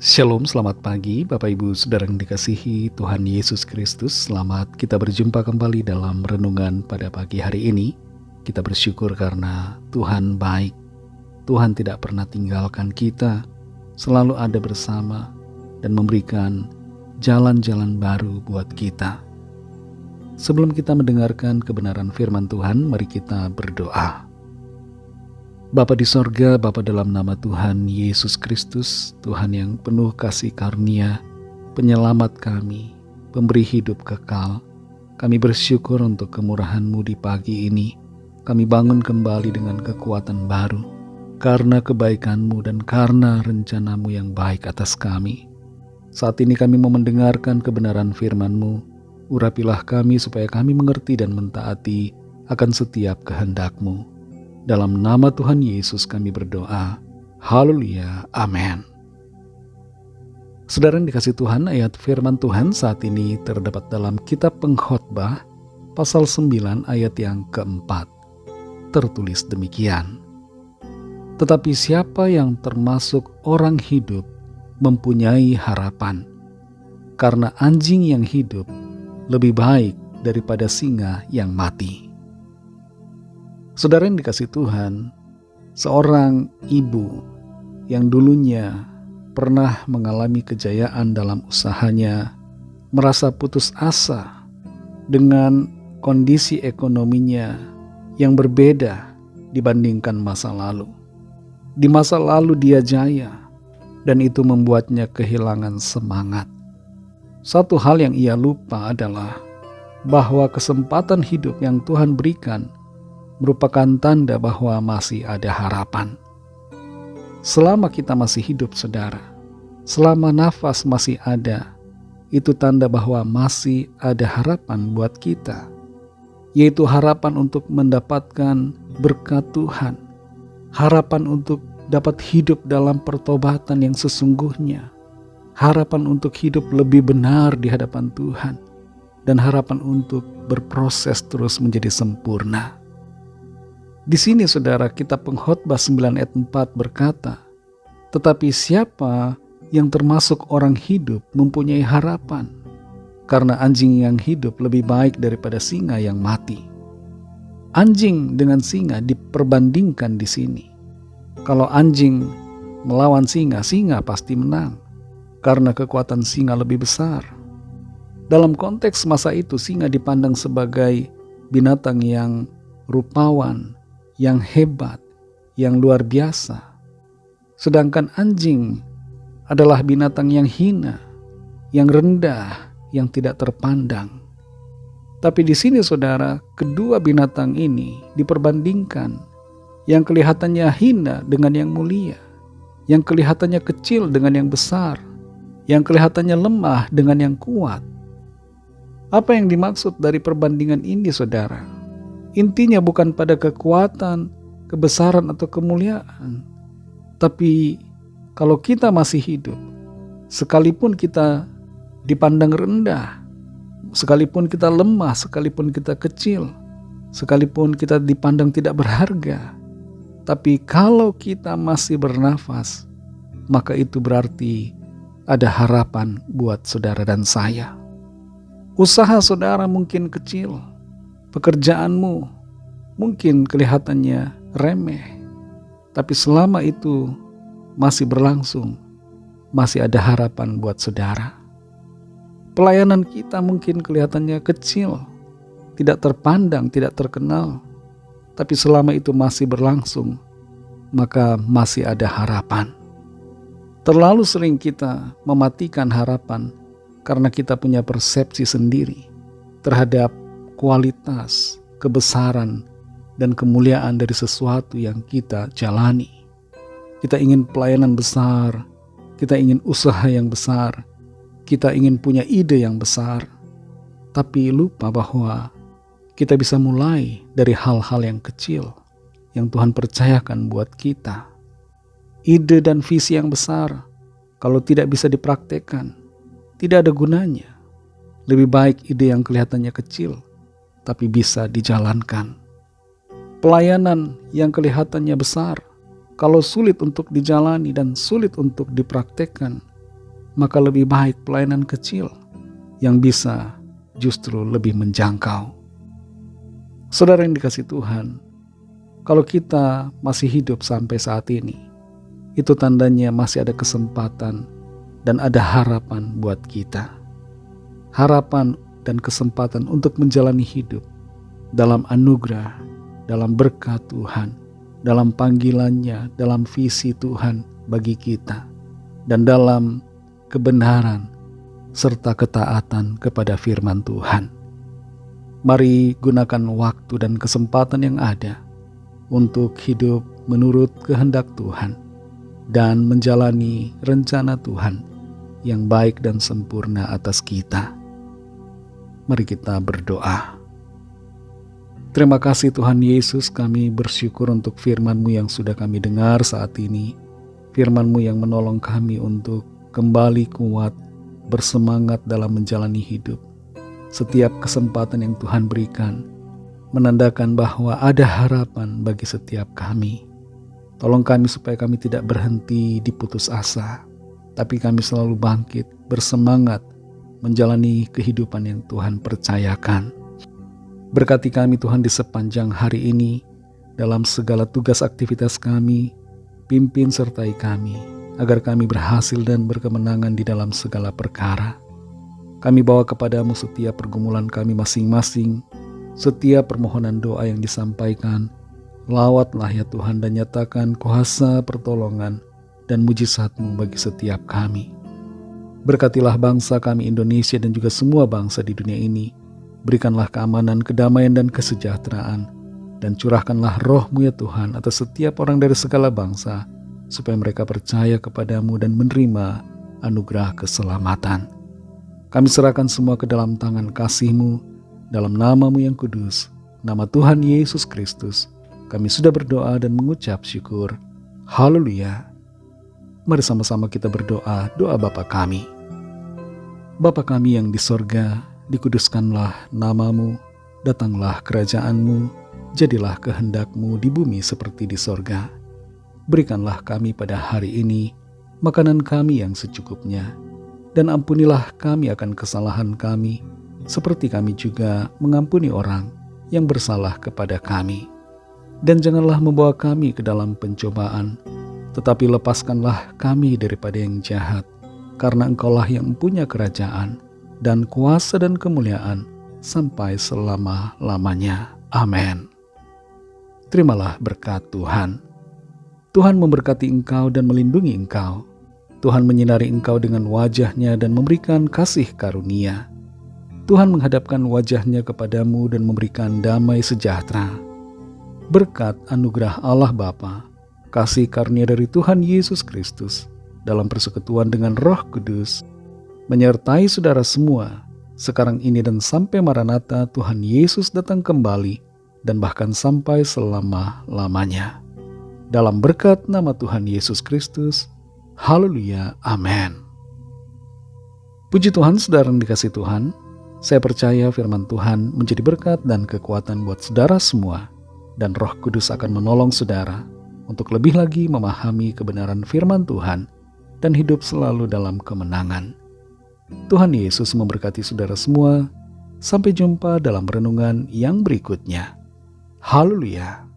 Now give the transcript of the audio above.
Shalom, selamat pagi Bapak Ibu Saudara yang dikasihi Tuhan Yesus Kristus. Selamat kita berjumpa kembali dalam renungan pada pagi hari ini. Kita bersyukur karena Tuhan baik. Tuhan tidak pernah tinggalkan kita, selalu ada bersama dan memberikan jalan-jalan baru buat kita. Sebelum kita mendengarkan kebenaran firman Tuhan, mari kita berdoa. Bapa di sorga, Bapa dalam nama Tuhan Yesus Kristus, Tuhan yang penuh kasih karunia, penyelamat kami, pemberi hidup kekal. Kami bersyukur untuk kemurahan-Mu di pagi ini. Kami bangun kembali dengan kekuatan baru, karena kebaikan-Mu dan karena rencana-Mu yang baik atas kami. Saat ini kami mau mendengarkan kebenaran firman-Mu. Urapilah kami supaya kami mengerti dan mentaati akan setiap kehendak-Mu. Dalam nama Tuhan Yesus kami berdoa. Haleluya. Amin. Saudara yang dikasihi Tuhan, ayat firman Tuhan saat ini terdapat dalam kitab Pengkhotbah pasal 9 ayat yang keempat. Tertulis demikian. Tetapi siapa yang termasuk orang hidup mempunyai harapan, karena anjing yang hidup lebih baik daripada singa yang mati. Saudara yang dikasihi Tuhan, seorang ibu yang dulunya pernah mengalami kejayaan dalam usahanya, merasa putus asa dengan kondisi ekonominya yang berbeda dibandingkan masa lalu. Di masa lalu dia jaya, dan itu membuatnya kehilangan semangat. Satu hal yang ia lupa adalah bahwa kesempatan hidup yang Tuhan berikan merupakan tanda bahwa masih ada harapan. Selama kita masih hidup, saudara, selama nafas masih ada, itu tanda bahwa masih ada harapan buat kita, yaitu harapan untuk mendapatkan berkat Tuhan, harapan untuk dapat hidup dalam pertobatan yang sesungguhnya, harapan untuk hidup lebih benar di hadapan Tuhan, dan harapan untuk berproses terus menjadi sempurna. Di sini saudara, kitab Pengkhotbah 9 ayat 4 berkata, tetapi siapa yang termasuk orang hidup mempunyai harapan, karena anjing yang hidup lebih baik daripada singa yang mati. Anjing dengan singa diperbandingkan di sini. Kalau anjing melawan singa, singa pasti menang, karena kekuatan singa lebih besar. Dalam konteks masa itu, singa dipandang sebagai binatang yang rupawan, yang hebat, yang luar biasa. Sedangkan anjing adalah binatang yang hina, yang rendah, yang tidak terpandang. Tapi di sini saudara, kedua binatang ini diperbandingkan. Yang kelihatannya hina dengan yang mulia, yang kelihatannya kecil dengan yang besar, yang kelihatannya lemah dengan yang kuat. Apa yang dimaksud dari perbandingan ini, saudara? Intinya bukan pada kekuatan, kebesaran atau kemuliaan. Tapi kalau kita masih hidup, sekalipun kita dipandang rendah, sekalipun kita lemah, sekalipun kita kecil, sekalipun kita dipandang tidak berharga, tapi kalau kita masih bernafas, maka itu berarti ada harapan buat saudara dan saya. Usaha saudara mungkin kecil, pekerjaanmu mungkin kelihatannya remeh, tapi selama itu masih berlangsung, masih ada harapan buat saudara. Pelayanan kita mungkin kelihatannya kecil, tidak terpandang, tidak terkenal, tapi selama itu masih berlangsung, maka masih ada harapan. Terlalu sering kita mematikan harapan karena kita punya persepsi sendiri terhadap kualitas, kebesaran, dan kemuliaan dari sesuatu yang kita jalani. Kita ingin pelayanan besar, kita ingin usaha yang besar, kita ingin punya ide yang besar, tapi lupa bahwa kita bisa mulai dari hal-hal yang kecil yang Tuhan percayakan buat kita. Ide dan visi yang besar, kalau tidak bisa dipraktekkan, tidak ada gunanya. Lebih baik ide yang kelihatannya kecil, tapi bisa dijalankan. Pelayanan yang kelihatannya besar, kalau sulit untuk dijalani dan sulit untuk dipraktekkan, maka lebih baik pelayanan kecil yang bisa justru lebih menjangkau. Saudara yang dikasihi Tuhan, kalau kita masih hidup sampai saat ini, itu tandanya masih ada kesempatan dan ada harapan buat kita. Harapan dan kesempatan untuk menjalani hidup dalam anugerah, dalam berkat Tuhan, dalam panggilannya, dalam visi Tuhan bagi kita, dan dalam kebenaran serta ketaatan kepada firman Tuhan. Mari gunakan waktu dan kesempatan yang ada untuk hidup menurut kehendak Tuhan dan menjalani rencana Tuhan yang baik dan sempurna atas kita. Mari kita berdoa. Terima kasih Tuhan Yesus, kami bersyukur untuk firman-Mu yang sudah kami dengar saat ini. Firman-Mu yang menolong kami untuk kembali kuat, bersemangat dalam menjalani hidup. Setiap kesempatan yang Tuhan berikan menandakan bahwa ada harapan bagi setiap kami. Tolong kami supaya kami tidak berhenti di putus asa, tapi kami selalu bangkit, bersemangat menjalani kehidupan yang Tuhan percayakan. Berkati kami Tuhan di sepanjang hari ini, dalam segala tugas aktivitas kami, pimpin sertai kami, agar kami berhasil dan berkemenangan di dalam segala perkara. Kami bawa kepadamu setiap pergumulan kami masing-masing, setiap permohonan doa yang disampaikan. Lawatlah ya Tuhan dan nyatakan kuasa pertolongan dan mujizat-Mu bagi setiap kami. Berkatilah bangsa kami Indonesia dan juga semua bangsa di dunia ini. Berikanlah keamanan, kedamaian, dan kesejahteraan. Dan curahkanlah roh-Mu ya Tuhan atas setiap orang dari segala bangsa, supaya mereka percaya kepadamu dan menerima anugerah keselamatan. Kami serahkan semua ke dalam tangan kasih-Mu, dalam nama-Mu yang kudus, nama Tuhan Yesus Kristus. Kami sudah berdoa dan mengucap syukur. Haleluya. Mari sama-sama kita berdoa, doa Bapa kami. Bapa kami yang di sorga, dikuduskanlah nama-Mu, datanglah kerajaan-Mu, jadilah kehendak-Mu di bumi seperti di sorga. Berikanlah kami pada hari ini makanan kami yang secukupnya, dan ampunilah kami akan kesalahan kami, seperti kami juga mengampuni orang yang bersalah kepada kami. Dan janganlah membawa kami ke dalam pencobaan, tetapi lepaskanlah kami daripada yang jahat, karena Engkaulah yang mempunyai kerajaan, dan kuasa dan kemuliaan sampai selama-lamanya. Amin. Terimalah berkat Tuhan. Tuhan memberkati engkau dan melindungi engkau. Tuhan menyinari engkau dengan wajah-Nya dan memberikan kasih karunia. Tuhan menghadapkan wajah-Nya kepadamu dan memberikan damai sejahtera. Berkat anugerah Allah Bapa, kasih karunia dari Tuhan Yesus Kristus, dalam persekutuan dengan Roh Kudus, menyertai saudara semua, sekarang ini dan sampai Maranatha Tuhan Yesus datang kembali, dan bahkan sampai selama-lamanya. Dalam berkat nama Tuhan Yesus Kristus, haleluya, amin. Puji Tuhan, saudara yang dikasihi Tuhan, saya percaya firman Tuhan menjadi berkat dan kekuatan buat saudara semua, dan Roh Kudus akan menolong saudara untuk lebih lagi memahami kebenaran firman Tuhan dan hidup selalu dalam kemenangan. Tuhan Yesus memberkati saudara semua. Sampai jumpa dalam renungan yang berikutnya. Haleluya.